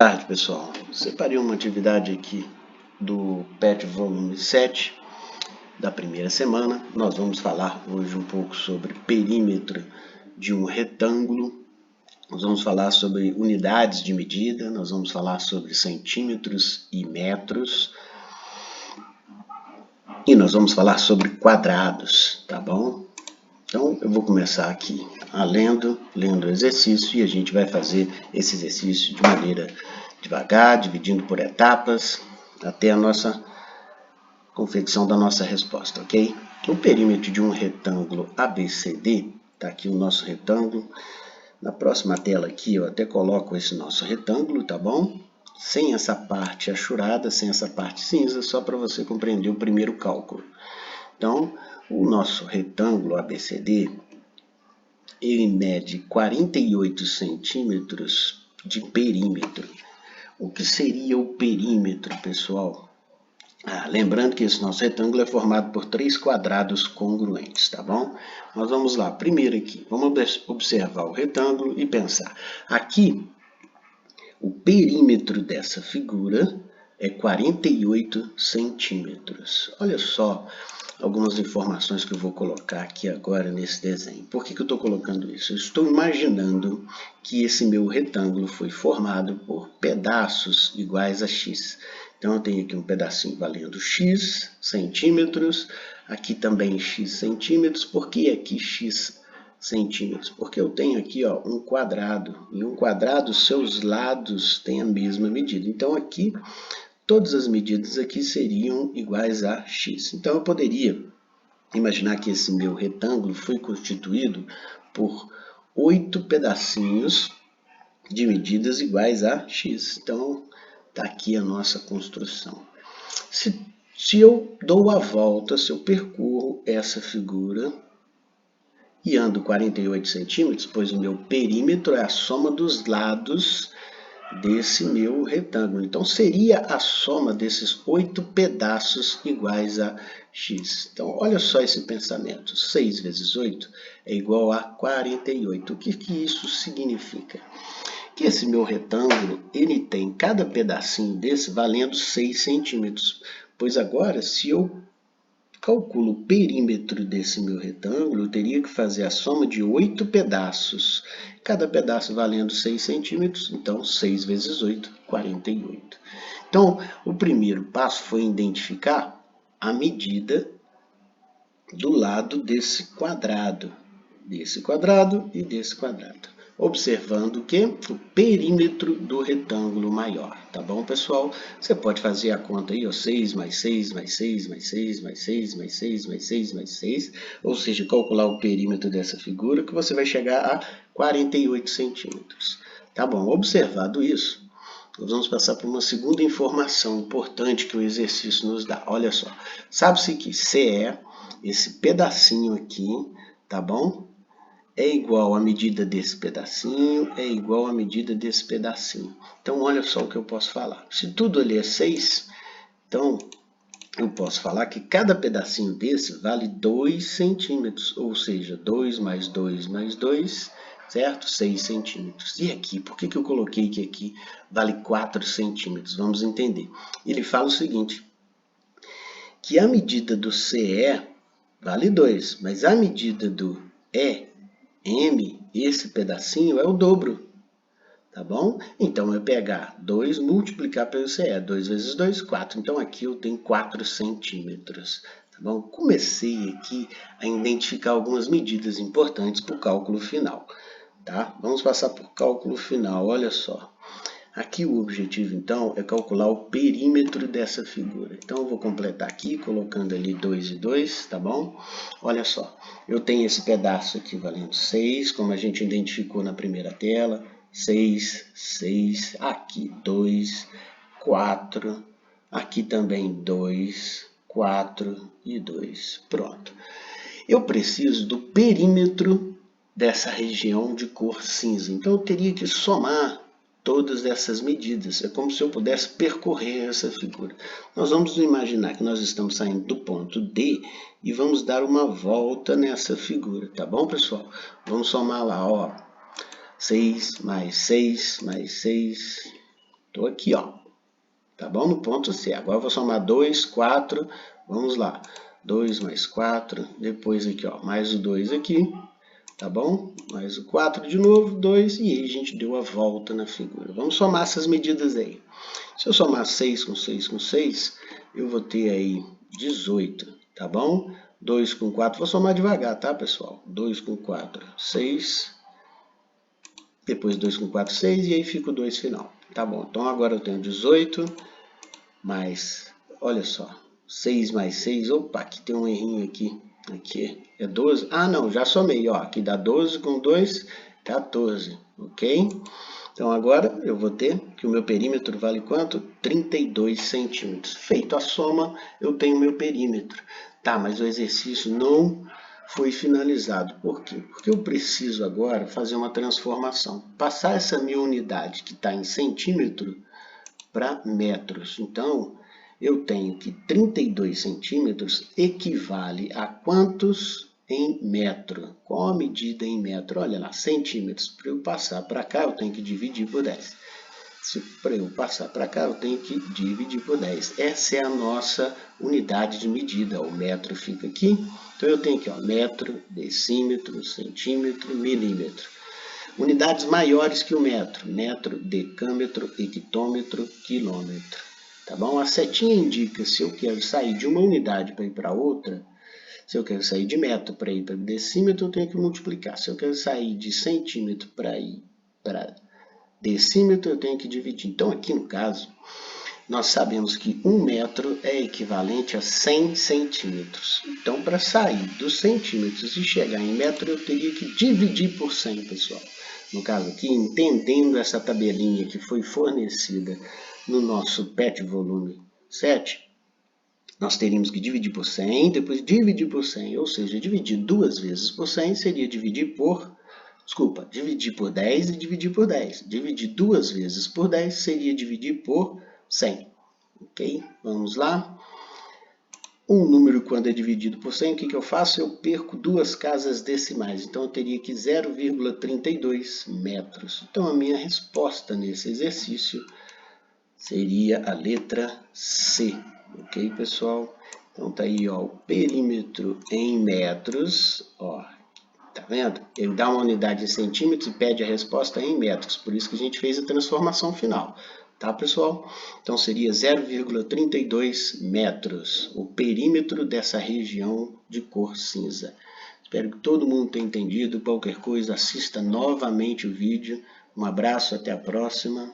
Boa tarde, pessoal. Separei uma atividade aqui do PET Volume 7 da primeira semana. Nós vamos falar hoje um pouco sobre perímetro de um retângulo. Nós vamos falar sobre unidades de medida, nós vamos falar sobre centímetros e metros. E nós vamos falar sobre quadrados, tá bom? Então, eu vou começar aqui lendo o exercício e a gente vai fazer esse exercício de maneira devagar, dividindo por etapas, até a nossa confecção da nossa resposta, ok? O perímetro de um retângulo ABCD, está aqui o nosso retângulo. Na próxima tela aqui eu até coloco esse nosso retângulo, tá bom? Sem essa parte achurada, sem essa parte cinza, só para você compreender o primeiro cálculo. Então, o nosso retângulo ABCD, ele mede 48 centímetros de perímetro. O que seria o perímetro, pessoal? Lembrando que esse nosso retângulo é formado por 3 quadrados congruentes, tá bom? Nós vamos lá, primeiro aqui, vamos observar o retângulo e pensar. Aqui, o perímetro dessa figura é 48 centímetros. Olha só algumas informações que eu vou colocar aqui agora nesse desenho. Por que eu estou colocando isso? Eu estou imaginando que esse meu retângulo foi formado por pedaços iguais a x. Então, eu tenho aqui um pedacinho valendo x centímetros, aqui também x centímetros. Por que aqui x centímetros? Porque eu tenho aqui um quadrado, e um quadrado, seus lados têm a mesma medida. Então, aqui, todas as medidas aqui seriam iguais a x. Então, eu poderia imaginar que esse meu retângulo foi constituído por 8 pedacinhos de medidas iguais a x. Então, está aqui a nossa construção. Se eu dou a volta, se eu percorro essa figura e ando 48 centímetros, pois o meu perímetro é a soma dos lados desse meu retângulo. Então, seria a soma desses 8 pedaços iguais a x. Então, olha só esse pensamento. 6 vezes 8 é igual a 48. O que isso significa? Que esse meu retângulo, ele tem cada pedacinho desse valendo 6 centímetros. Pois agora, se eu calculo o perímetro desse meu retângulo, eu teria que fazer a soma de 8 pedaços. Cada pedaço valendo 6 centímetros, então 6 vezes 8, 48. Então, o primeiro passo foi identificar a medida do lado desse quadrado e desse quadrado. Observando o que? O perímetro do retângulo maior, tá bom, pessoal? Você pode fazer a conta aí, 6 mais 6, mais 6, mais 6, mais 6, mais 6, mais 6, mais 6, ou seja, calcular o perímetro dessa figura, que você vai chegar a 48 centímetros. Tá bom, observado isso, nós vamos passar por uma segunda informação importante que o exercício nos dá. Olha só, sabe-se que CE, esse pedacinho aqui, tá bom? É igual à medida desse pedacinho, é igual à medida desse pedacinho. Então, olha só o que eu posso falar. Se tudo ali é 6, então eu posso falar que cada pedacinho desse vale 2 centímetros, ou seja, 2 mais 2 mais 2, certo? 6 centímetros. E aqui, por que eu coloquei que aqui vale 4 centímetros? Vamos entender. Ele fala o seguinte, que a medida do CE vale 2, mas a medida do EM, esse pedacinho, é o dobro, tá bom? Então, eu pegar 2, multiplicar pelo CE, 2 vezes 2, 4. Então, aqui eu tenho 4 centímetros, tá bom? Comecei aqui a identificar algumas medidas importantes para o cálculo final, tá? Vamos passar por cálculo final, olha só. Aqui o objetivo, então, é calcular o perímetro dessa figura. Então, eu vou completar aqui, colocando ali 2 e 2, tá bom? Olha só, eu tenho esse pedaço aqui valendo 6, como a gente identificou na primeira tela. 6, 6, aqui 2, 4, aqui também 2, 4 e 2. Pronto. Eu preciso do perímetro dessa região de cor cinza. Então, eu teria que somar todas essas medidas. É como se eu pudesse percorrer essa figura. Nós vamos imaginar que nós estamos saindo do ponto D e vamos dar uma volta nessa figura, tá bom, pessoal? Vamos somar lá, ó. 6 mais 6 mais 6 Estou aqui, ó. Tá bom? No ponto C. Agora eu vou somar 2, 4, vamos lá. 2 mais 4, depois aqui, ó, mais o 2 aqui, tá bom? Mais o 4 de novo, 2, e aí a gente deu a volta na figura. Vamos somar essas medidas aí. Se eu somar 6 com 6 com 6, eu vou ter aí 18, tá bom? 2 com 4, vou somar devagar, tá, pessoal? 2 com 4, 6, depois 2 com 4, 6, e aí fica o 2 final. Tá bom, então agora eu tenho 18, mais, olha só, 6 mais 6, opa, aqui tem um errinho aqui, aqui é 12, ah não, já somei, ó, aqui dá 12 com 2, 14, ok? Então agora eu vou ter que o meu perímetro vale quanto? 32 centímetros. Feito a soma, eu tenho meu perímetro. Tá, mas o exercício não foi finalizado. Por quê? Porque eu preciso agora fazer uma transformação. Passar essa minha unidade que está em centímetro para metros. Então, eu tenho que 32 centímetros equivale a quantos em metro? Qual a medida em metro? Olha lá, centímetros. Para eu passar para cá, eu tenho que dividir por 10. Para eu passar para cá, eu tenho que dividir por 10. Essa é a nossa unidade de medida. O metro fica aqui. Então, eu tenho aqui, ó, metro, decímetro, centímetro, milímetro. Unidades maiores que o metro, metro, decâmetro, hectômetro, quilômetro. Tá bom? A setinha indica se eu quero sair de uma unidade para ir para outra. Se eu quero sair de metro para ir para decímetro, eu tenho que multiplicar. Se eu quero sair de centímetro para ir para decímetro, eu tenho que dividir. Então, aqui no caso, nós sabemos que 1 metro é equivalente a 100 centímetros. Então, para sair dos centímetros e chegar em metro, eu teria que dividir por 100, pessoal. No caso aqui, entendendo essa tabelinha que foi fornecida no nosso PET volume 7, nós teríamos que dividir por 100, depois dividir por 100, ou seja, dividir 2 vezes por 100 seria dividir por... Desculpa, dividir por 10 e dividir por 10. Dividir 2 vezes por 10 seria dividir por 100. Ok? Vamos lá. Um número, quando é dividido por 100, o que eu faço? Eu perco 2 casas decimais. Então, eu teria que 0,32 metros. Então, a minha resposta nesse exercício seria a letra C. Ok, pessoal? Então, tá aí, ó, o perímetro em metros. Ó, tá vendo? Ele dá uma unidade em centímetros e pede a resposta em metros. Por isso que a gente fez a transformação final. Tá, pessoal? Então, seria 0,32 metros, o perímetro dessa região de cor cinza. Espero que todo mundo tenha entendido. Qualquer coisa, assista novamente o vídeo. Um abraço, até a próxima.